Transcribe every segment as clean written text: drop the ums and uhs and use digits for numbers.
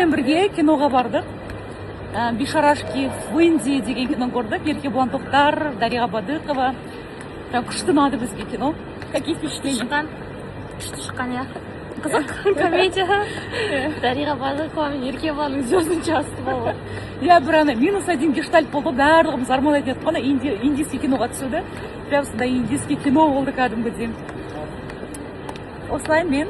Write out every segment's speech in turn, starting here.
менен бирге киного бардык. Бишарашки в Индии деген кино көрдік. Еркебұлан Тоқтар, Дариға Бадықова. Прям күшті ұнады бізге кино. Какие впечатления? Күшті шыққан, я. Қызық комедия. Дариға Бадықова мен Еркебұланның звездный часты болды. Я бір ана -1 гештальт болды. Барлығымыз армандайтын едік қана индийский киноға түсуді. Прям сондай индийский кино болды кәдімгідей. Осылай мен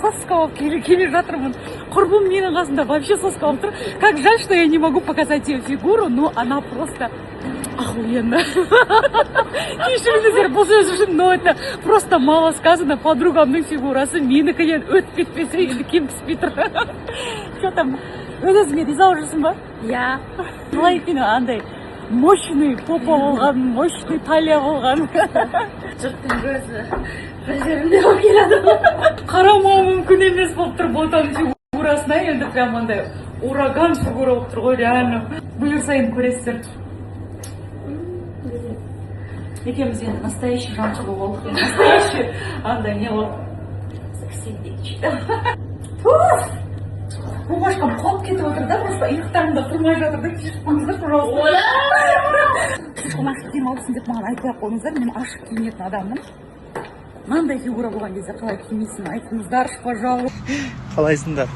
соска болып келе жатырмын. Құрбым менің қасында вообще соска болып тұр. Как жаль, что я не могу показать ее фигуру, но она просто охуенная. Кешіріңіздер, бұл сөз үшін, но это просто мало сказано. Подругамның фигурасы менікінен өтіп кетпесе, енді кем түспей тұр. Что там? Өзіңе риза жүрсің ба? Я. Былай екен андай мощный попа болған, мощный талия болған. Жұрттың көзі бір жерінде болып келеді. Қарамау мүмкін емес болып тұр ботаның фигурасына, енді прям андай ураган фигура болып тұр ғой, реально. Бұйырсайын көресіздер. Екеуміз енді настоящий жаншылы болдық. Настоящий андай не болды. Сексендейші. Бумажкам қалып кетіп отыр да, просто иықтарымда тұрмай жатыр да, кешіріп қойыңыздар, пожалуйста. Қомашық демалсын деп маған айтпай ақ қойыңыздар, мен ашық киінетін адаммын. Мынандай фигура болған кезде қалай киінесің, айтыңыздаршы, пожалуйста. Қалайсыңдар?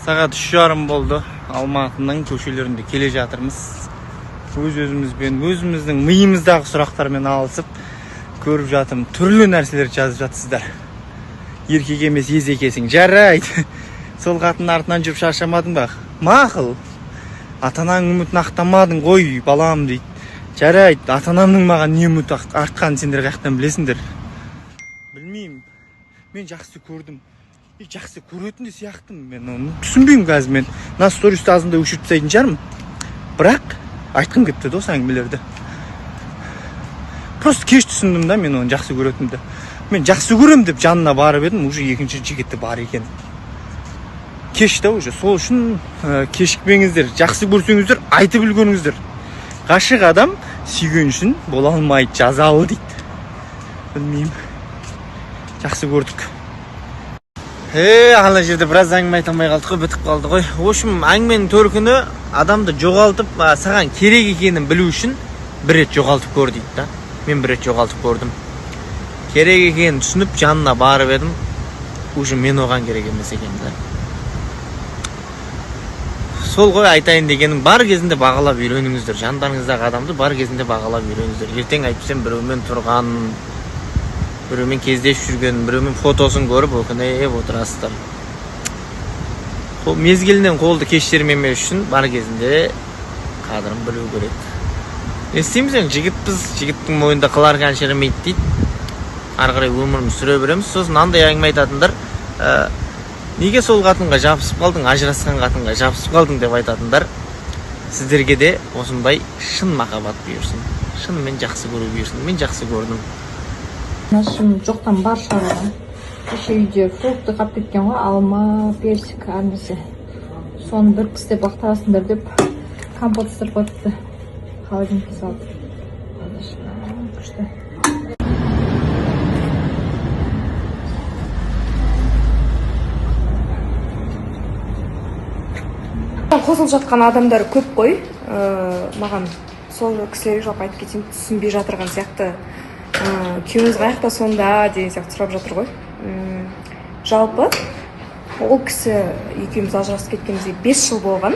Сағат 3:30 болды. Алматының көшелерінде келе жатырмыз. Өз-өзімізбен, өзіміздің миымыздағы сұрақтармен алысып көріп жатырмын. Түрлі нәрселер жазып жатсыздар. Еркек емес езекесің. Жарайды. Сол қатын артынан жүріп шаршамадың ба? Мақыл. Ата-анаң үмітін ақтамадың ғой, балам дейді. Жарайды, ата-анамның маған не үміт артқанын сендер қаяқтан білесіңдер. Білмеймін. Мен жақсы көрдім. Жақсы көретін де сияқтым мен оны. Түсінбеймін қазір мен. Мына стористі азында өшіріп тастайтын шығармын. Бірақ айтқым кетті де осы әңгімелерді. Просто кеш түсіндім да мен оны жақсы көретінді. Мен жақсы көрем деп жанына барып едім, уже екінші жігітті бар екен. Кеш та уже. Сол үшін кешікпеңіздер, жақсы көрсеңіздер, айтып үлгеріңіздер. Ғашық адам сүйген үшін бола алмайды, жазалы дейді. Білмеймін. Жақсы көрдік. Ана жерде біраз әңгіме айта алмай қалдық қой, бітіп қалды ғой. В общем, әңгіменің төркіні адамды жоғалтып, саған керек екенін білу үшін бір рет жоғалтып көр дейді да. Мен бір рет жоғалтып көрдім. Керек екенін түсініп, жанына барып едім. Уже мен оған керек емес екенмін. Сол ғой айтайын дегенім, бар кезінде бағалап үйреніңіздер. Жандарыңыздағы адамды бар кезінде бағалап үйреніңіздер. Ертең айтпасам біреумен тұрған, біреумен кездесіп жүрген, біреумен фотосын көріп өкініп отырасыздар. Мезгілінен қолды кешірмемес үшін бар кезінде қадірін білу керек. Не істейміз енді, жігітпіз, жігіттің мойнында қылар қан шірімейді дейді. Ары қарай өміріміз сүре береміз. Сосын андай әңгіме айтатындар, неге сол қатынға жабысып қалдың, ажырасқан қатынға жабысып қалдың деп айтатындар. Сіздерге де осындай шын махаббат бұйырсын. Шынымен жақсы көру бұйырсын. Мен жақсы көрдім. Нашым жоқтан бар шаруа. Кеше үйде фрукты қап кеткен ғой, алма, персик, арнысы. Соны бір кісі бақтарасыңдар деп компот істеп қойыпты. Холодильникке салып. Күшті. Қосылып жатқан адамдар көп қой. Маған сол кісілерге жалпы айтып кетсем түсінбей жатырған сияқты. Күйеуіңіз қаяқта сонда деген сияқты сұрап жатыр ғой. Жалпы ол кісі екеуміз ажырасып кеткенімізге 5 жыл болған.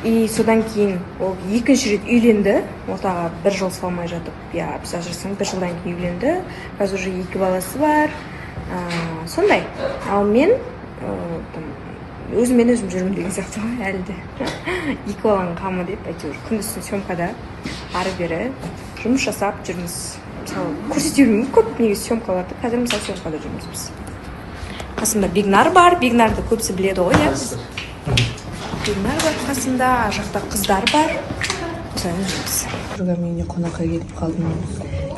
И содан кейін ол екінші рет үйленді. Ортаға 1 жыл салмай жатып, я біз ажырасқан 1 жылдан кейін үйленді. Қазір уже 2 баласы бар. Сондай. Ал мен өзіммен өзім жүрмін деген сияқты ғой әлі де. 2 баланың қамы деп әйтеуір күндіз съемкада ары бері жұмыс жасап жүрміз. Мысалы, көрсетемін көп негізі съемкаларды. Қазір мысалы съемкада жүрміз біз. Қасымда Бигнар бар. Бигнарды көбісі біледі ғой, иә? Бигнар бар қасымда, жақта қыздар бар. Осылай жүрміз. Бүгін менде қонаққа келіп қалдым.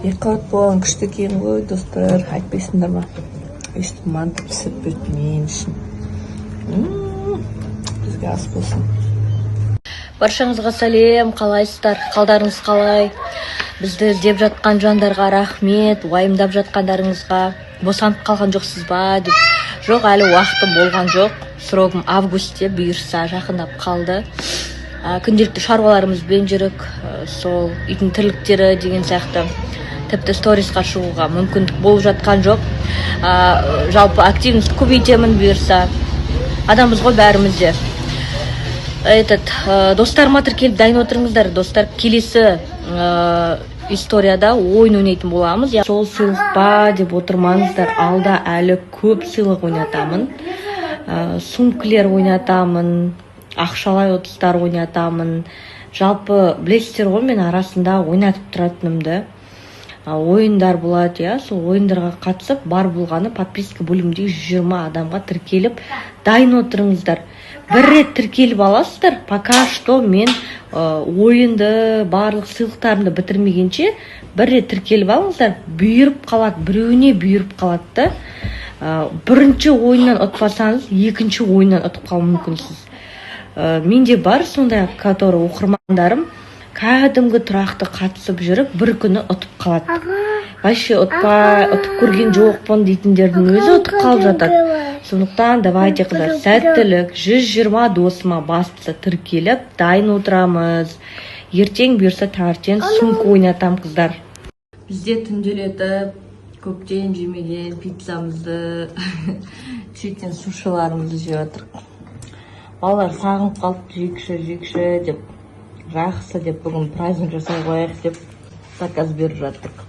Екіқабат болған күшті екен ғой, достар. Айтпайсыңдар ма? Өстіп манты пісіп берді мен үшін. Бізге ас болсын. Баршаңызға сәлем, қалайсыздар? Қалдарыңыз қалай? Бізді іздеп жатқан жандарға рахмет, уайымдап жатқандарыңызға, босанып қалған жоқсыз ба деп Жоқ, әлі уақытым болған жоқ. Срогым августте, бұйырса жақындап қалды. Күнделікті шаруаларымызбен жүрік, сол үйдің тірліктері деген сияқты. Тіпті сторисқа шығуға мүмкіндік болып жатқан жоқ. Жалпы активность көбейтемін бұйырса. Адамбыз ғой бәріміз де. Достарыма тіркеліп дайын отырыңыздар. Достар, келесі историяда ойын ойнайтын боламыз. Сол сыйлық па деп отырмаңыздар. Алда әлі көп сыйлық ойнатамын. Сумкілер ойнатамын, ақшалай ұтыстар ойнатамын. Жалпы білесіздер ғой, мен арасында ойнатып тұратынымды. Ойындар болады, сол ойындарға қатысып, бар болғаны подписка бөлімінде 120 адамға тіркеліп дайын отырыңыздар. Бір рет тіркеліп аласыздар, пока что мен ойынды, барлық сыйлықтарымды бітірмегенше бір рет тіркеліп алыңыздар, бұйырып қалады, біреуіне бұйырып қалады. Бірінші ойыннан ұтпасаңыз, екінші ойыннан ұтып қалу мүмкінсіз. Менде бар сондай, который оқырмандарым кәдімгі тұрақты қатысып жүріп, бір күні ұтып қалады. Вообще ұтып көрген жоқпын дейтіндердің өзі ұтып қалып жатады. Сондықтан давайте қыздар, сәттілік, 120 досыма бастысы тіркеліп, дайын отырамыз. Ертең бұйырса таңертең сумка ойнатам қыздар. Бізде түнделетіп, көптен жемеген пиццамызды, сөйткен сушиларымызды жеп жатырық. Балалар сағынып қалып, жекші деп, жақсы деп, бүгін праздник жасай қояйық деп заказ беріп жатырық.